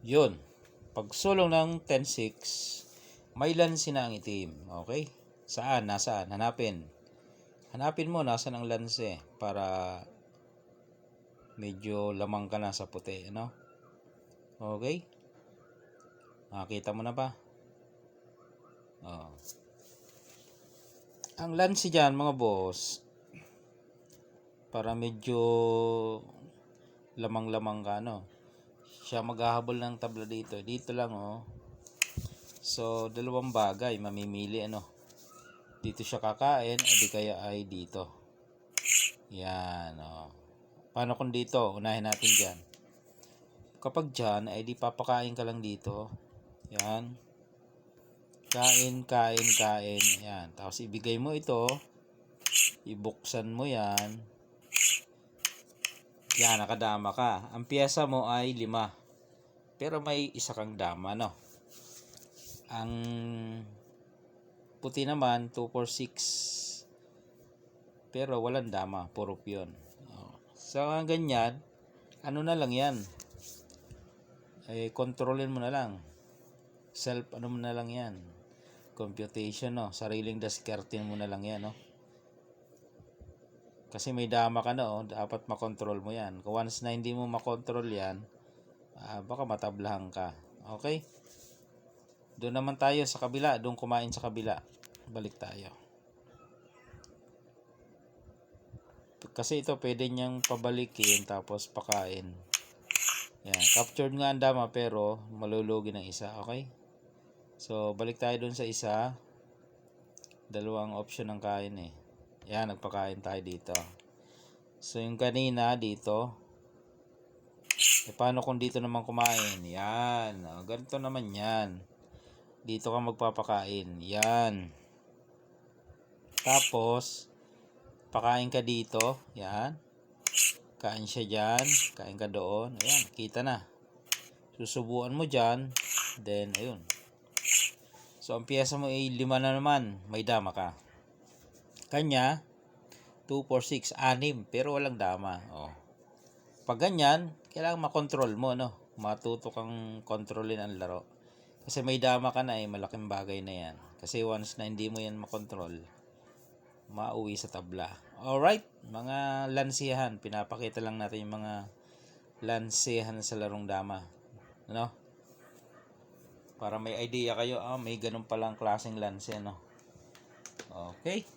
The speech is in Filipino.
Yun. Pag sulong ng 10-6, may lansi na ang itim. Okay? Saan? Nasaan? Hanapin. Hanapin mo nasaan ang lansi para medyo lamang ka na sa puti. Ano? Okay? Nakakita mo na ba? Oh. Ang lansi dyan mga boss, para medyo lamang-lamang ka, no? Siya maghahabol ng tabla dito. Dito lang, oh. So, dalawang bagay mamimili, ano? Dito siya kakain, o di kaya ay dito. Yan, oh. Paano kung dito? Unahin natin dyan. Kapag dyan, ay di papakain ka lang dito. Yan. Kain, kain, kain. Yan. Tapos ibigay mo ito. Ibuksan mo yan. Yan, nakadama ka. Ang piyesa mo ay 5. Pero may isa kang dama, no? Ang puti naman, 2, 4, 6. Pero walang dama. Puro piyon. So, ganyan. Ano na lang yan? Kontrolin mo na lang. Ano mo na lang yan? Computation, no? Sariling discarding mo na lang yan, no? Kasi may dama ka na, oh. Dapat makontrol mo yan. Kung once na hindi mo makontrol yan, baka matablahan ka. Okay? Doon naman tayo sa kabila. Doon kumain sa kabila. Balik tayo. Kasi ito pwede niyang pabalikin tapos pakain. Yan. Captured nga ang dama pero malulugi ng isa. Okay? So, balik tayo doon sa isa. Dalawang option ng kain eh. Yan, nagpakain tayo dito. So, yung kanina dito. Paano kung dito naman kumain? Yan. Ganito naman yan. Dito ka magpapakain. Yan. Tapos, pakain ka dito. Yan. Kain siya dyan. Kain ka doon. Ayan, kita na. Susubuan mo dyan. Then, ayun. So, ang piyesa mo ay 5 na naman. May dama ka. Kanya, 2, 4, 6, 6. Pero walang dama. Oh. Pag ganyan, kailangan makontrol mo, no? Matuto kang kontrolin ang laro. Kasi may dama ka na malaking bagay na yan. Kasi once na hindi mo yan makontrol, mauwi sa tabla. Alright, mga lansihan. Pinapakita lang natin yung mga lansihan sa larong dama. Ano? Para may idea kayo, may ganun palang klaseng lanse, no? Okay.